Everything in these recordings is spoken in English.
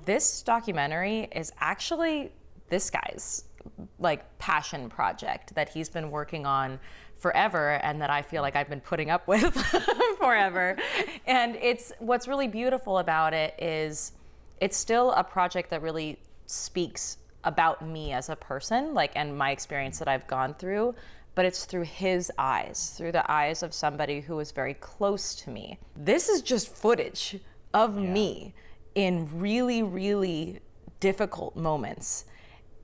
This documentary is actually this guy's like passion project that he's been working on forever and that I feel like I've been putting up with forever. And what's really beautiful about it is it's still a project that really speaks about me as a person, like, and my experience that I've gone through, but it's through his eyes, through the eyes of somebody who is very close to me. This is just footage of me in really, really difficult moments.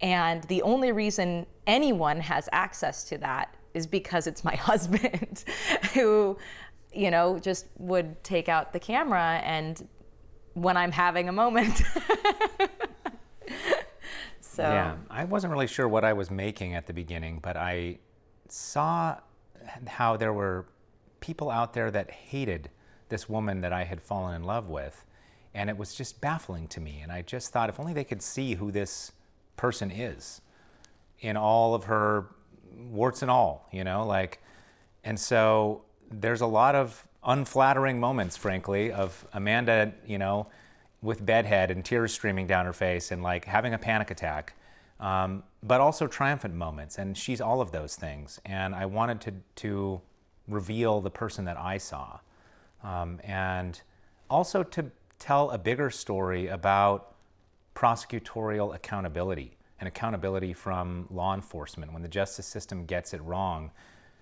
And the only reason anyone has access to that is because it's my husband who, you know, just would take out the camera and when I'm having a moment. So yeah, I wasn't really sure what I was making at the beginning, but I saw how there were people out there that hated this woman that I had fallen in love with. And it was just baffling to me. And I just thought if only they could see who this person is in all of her warts and all, you know, like, and so there's a lot of unflattering moments, frankly, of Amanda, you know, with bedhead and tears streaming down her face and like having a panic attack, but also triumphant moments. And she's all of those things. And I wanted to reveal the person that I saw, and also to tell a bigger story about prosecutorial accountability and accountability from law enforcement. When the justice system gets it wrong,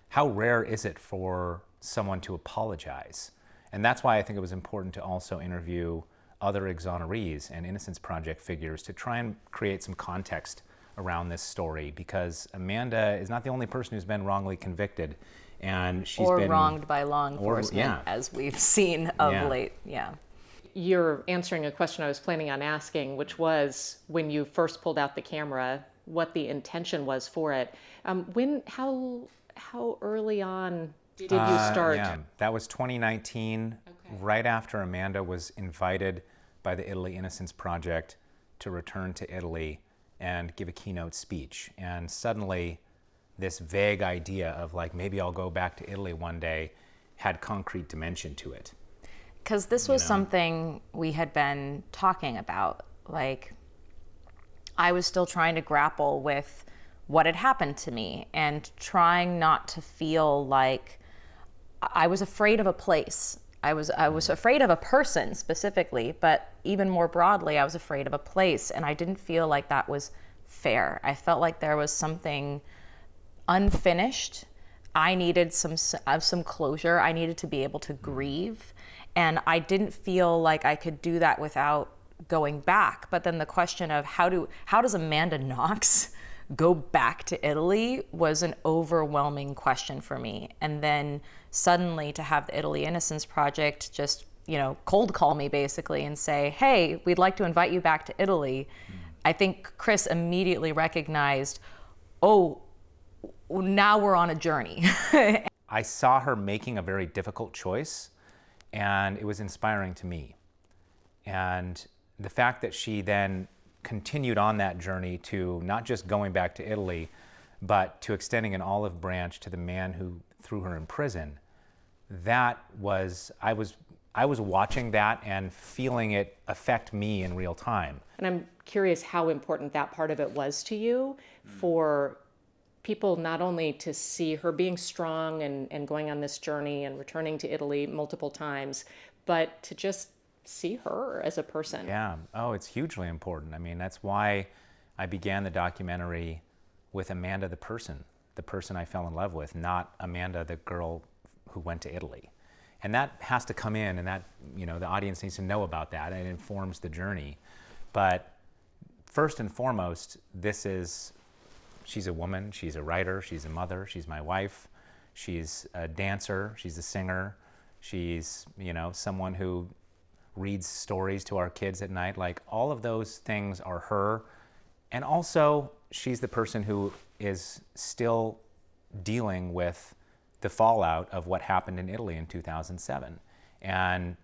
how rare is it for someone to apologize? And that's why I think it was important to also interview other exonerees and Innocence Project figures to try and create some context around this story, because Amanda is not the only person who's been wrongly convicted, and she's been wronged by law enforcement, as we've seen of late. Yeah. You're answering a question I was planning on asking, which was when you first pulled out the camera, what the intention was for it. How early on did you start? Yeah, that was 2019, right after Amanda was invited by the Italy Innocence Project to return to Italy and give a keynote speech. And suddenly this vague idea of like, maybe I'll go back to Italy one day had concrete dimension to it. Because this was something we had been talking about. Like, I was still trying to grapple with what had happened to me and trying not to feel like I was afraid of a place. I was afraid of a person specifically, but even more broadly, I was afraid of a place, and I didn't feel like that was fair. I felt like there was something unfinished. I needed some closure. I needed to be able to grieve. And I didn't feel like I could do that without going back. But then the question of how does Amanda Knox go back to Italy was an overwhelming question for me. And then suddenly to have the Italy Innocence Project just, you know, cold call me basically and say, hey, we'd like to invite you back to Italy. I think Chris immediately recognized, oh, now we're on a journey. I saw her making a very difficult choice, and it was inspiring to me. And the fact that she then continued on that journey to not just going back to Italy, but to extending an olive branch to the man who threw her in prison, that was, I was watching that and feeling it affect me in real time. And I'm curious how important that part of it was to you, for people not only to see her being strong and going on this journey and returning to Italy multiple times, but to just see her as a person. Yeah, oh, it's hugely important. I mean, that's why I began the documentary with Amanda the person I fell in love with, not Amanda the girl who went to Italy. And that has to come in, and that, you know, the audience needs to know about that, and it informs the journey. But first and foremost, she's a woman, she's a writer, she's a mother, she's my wife, she's a dancer, she's a singer, she's, you know, someone who reads stories to our kids at night. Like, all of those things are her. And also, she's the person who is still dealing with the fallout of what happened in Italy in 2007. And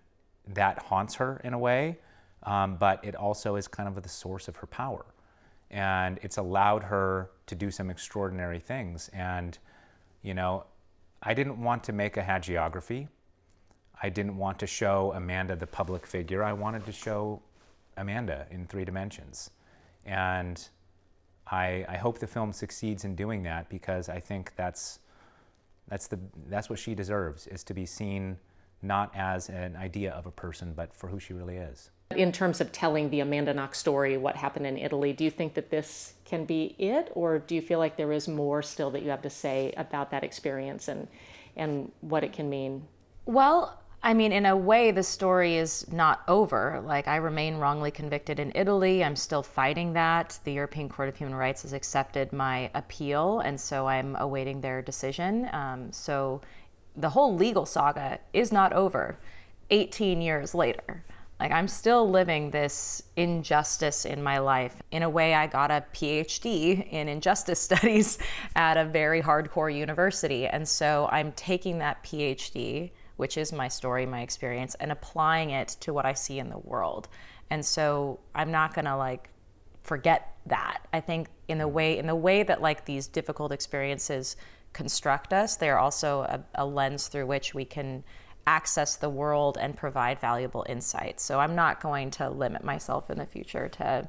that haunts her in a way, but it also is kind of the source of her power. And it's allowed her to do some extraordinary things. And, you know, I didn't want to make a hagiography. I didn't want to show Amanda the public figure. I wanted to show Amanda in 3 dimensions. And I hope the film succeeds in doing that, because I think that's what she deserves, is to be seen not as an idea of a person, but for who she really is. In terms of telling the Amanda Knox story, what happened in Italy, do you think that this can be it, or do you feel like there is more still that you have to say about that experience and what it can mean? Well, I mean, in a way, the story is not over. Like, I remain wrongly convicted in Italy. I'm still fighting that. The European Court of Human Rights has accepted my appeal, and so I'm awaiting their decision. So the whole legal saga is not over 18 years later. Like, I'm still living this injustice in my life. In a way, I got a PhD in injustice studies at a very hardcore university. And so I'm taking that PhD, which is my story, my experience, and applying it to what I see in the world. And so I'm not gonna like forget that. I think in the way that like these difficult experiences construct us, they're also a lens through which we can access the world and provide valuable insights. So I'm not going to limit myself in the future to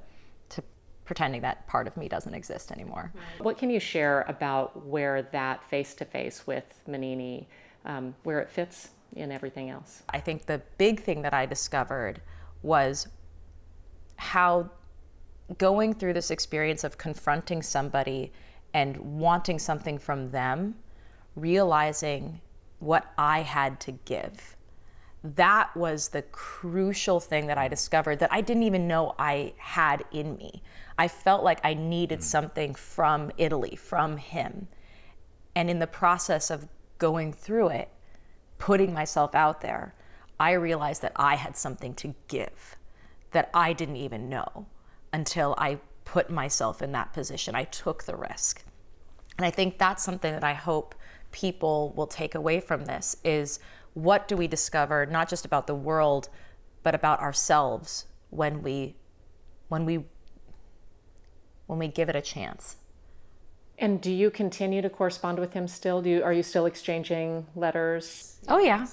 pretending that part of me doesn't exist anymore. What can you share about where that face-to-face with Manini, where it fits in everything else? I think the big thing that I discovered was how going through this experience of confronting somebody and wanting something from them, realizing what I had to give. That was the crucial thing that I discovered that I didn't even know I had in me. I felt like I needed something from Italy, from him. And in the process of going through it, putting myself out there, I realized that I had something to give that I didn't even know until I put myself in that position. I took the risk. And I think that's something that I hope people will take away from this, is what do we discover, not just about the world, but about ourselves when we give it a chance. And do you continue to correspond with him still? Are you still exchanging letters? Oh yeah.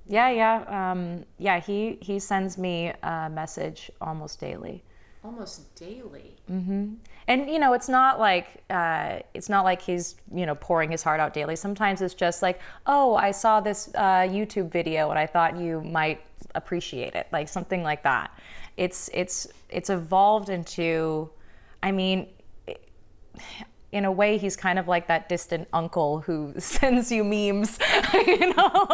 Yeah. He sends me a message almost daily. Almost daily. Mm-hmm. And it's not like he's pouring his heart out daily. Sometimes it's just like, oh, I saw this YouTube video and I thought you might appreciate it, like something like that. It's evolved into, I mean, in a way, he's kind of like that distant uncle who sends you memes, but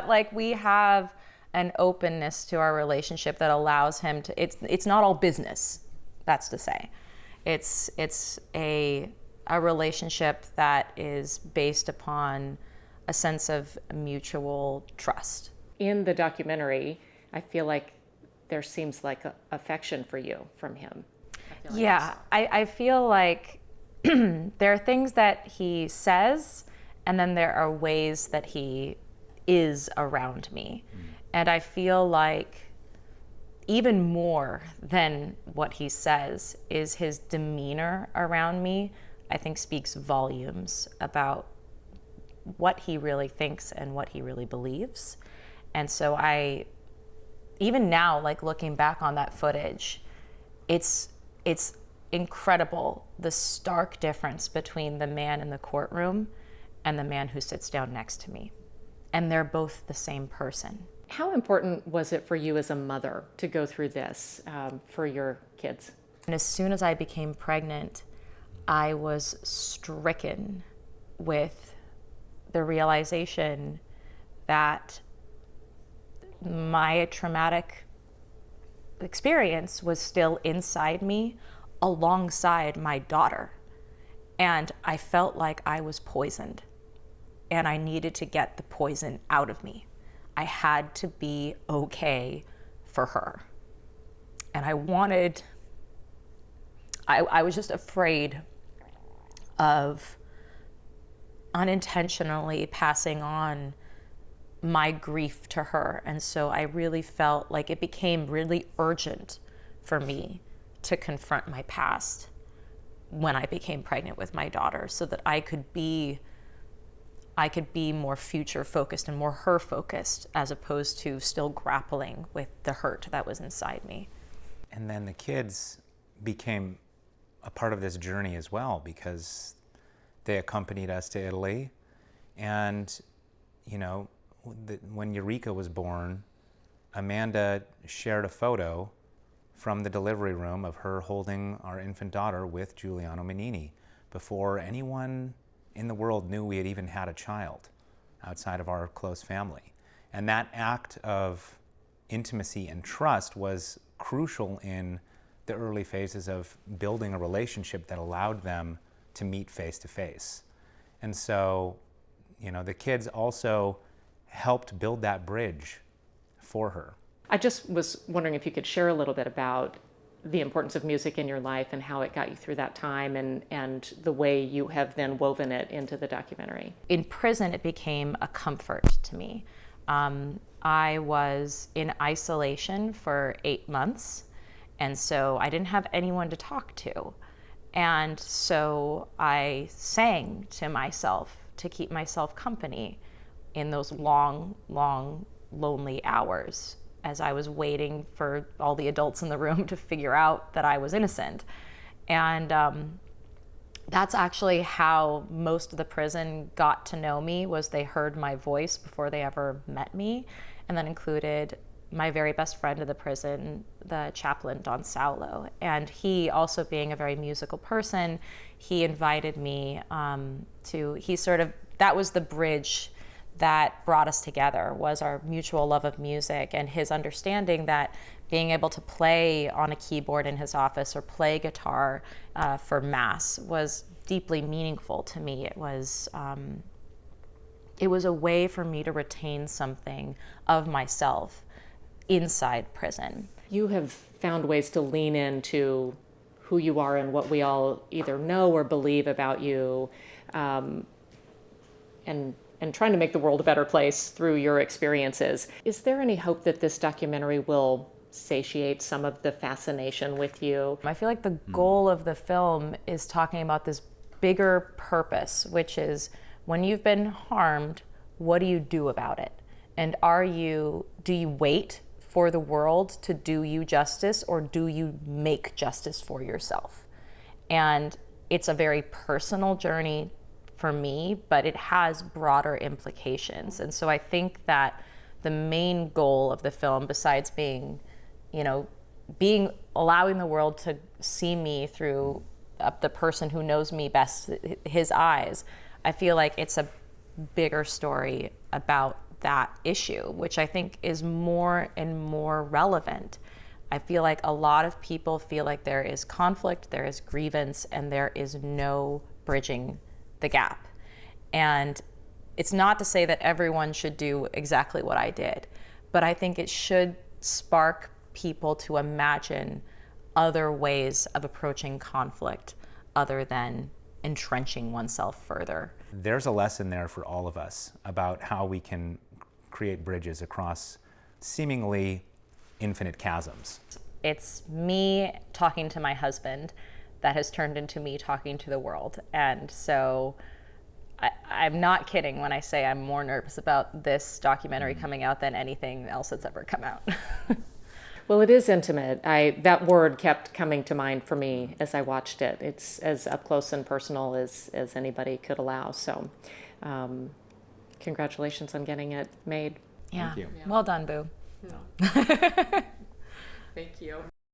like we have an openness to our relationship that allows him to, it's not all business, that's to say. It's a relationship that is based upon a sense of mutual trust. In the documentary, I feel like there seems like affection for you from him. I feel like there are things that he says, and then there are ways that he is around me. And I feel like even more than what he says is his demeanor around me, I think speaks volumes about what he really thinks and what he really believes. And so even now, like looking back on that footage, it's incredible, the stark difference between the man in the courtroom and the man who sits down next to me. And they're both the same person. How important was it for you as a mother to go through this for your kids? And as soon as I became pregnant, I was stricken with the realization that my traumatic experience was still inside me alongside my daughter. And I felt like I was poisoned and I needed to get the poison out of me. I had to be okay for her. And I was just afraid of unintentionally passing on my grief to her. And so I really felt like it became really urgent for me to confront my past when I became pregnant with my daughter, so that I could be I could be more future focused and more her focused, as opposed to still grappling with the hurt that was inside me. And then the kids became a part of this journey as well, because they accompanied us to Italy. And, you know, when Eureka was born, Amanda shared a photo from the delivery room of her holding our infant daughter with Giuliano Menini before anyone in the world knew we had even had a child outside of our close family. And that act of intimacy and trust was crucial in the early phases of building a relationship that allowed them to meet face to face. And so, you know, the kids also helped build that bridge for her. I just was wondering if you could share a little bit about the importance of music in your life and how it got you through that time, and the way you have then woven it into the documentary. In prison, it became a comfort to me. I was in isolation for 8 months, and so I didn't have anyone to talk to. And so I sang to myself to keep myself company in those long, long, lonely hours, as I was waiting for all the adults in the room to figure out that I was innocent. And that's actually how most of the prison got to know me, was they heard my voice before they ever met me. And that included my very best friend in the prison, the chaplain, Don Saulo. And he, also being a very musical person, he invited me that was the bridge that brought us together, was our mutual love of music and his understanding that being able to play on a keyboard in his office or play guitar for mass was deeply meaningful to me. It was a way for me to retain something of myself inside prison. You have found ways to lean into who you are and what we all either know or believe about you, and trying to make the world a better place through your experiences. Is there any hope that this documentary will satiate some of the fascination with you? I feel like the goal of the film is talking about this bigger purpose, which is, when you've been harmed, what do you do about it? And do you wait for the world to do you justice, or do you make justice for yourself? And it's a very personal journey for me, but it has broader implications. And so I think that the main goal of the film, besides allowing the world to see me through the person who knows me best, his eyes, I feel like it's a bigger story about that issue, which I think is more and more relevant. I feel like a lot of people feel like there is conflict, there is grievance, and there is no bridging the gap. And it's not to say that everyone should do exactly what I did, but I think it should spark people to imagine other ways of approaching conflict other than entrenching oneself further. There's a lesson there for all of us about how we can create bridges across seemingly infinite chasms. It's me talking to my husband that has turned into me talking to the world. And so I'm not kidding when I say I'm more nervous about this documentary coming out than anything else that's ever come out. Well, it is intimate. That word kept coming to mind for me as I watched it. It's as up close and personal as anybody could allow. So congratulations on getting it made. Yeah. Thank you. Well done, Boo. Thank you.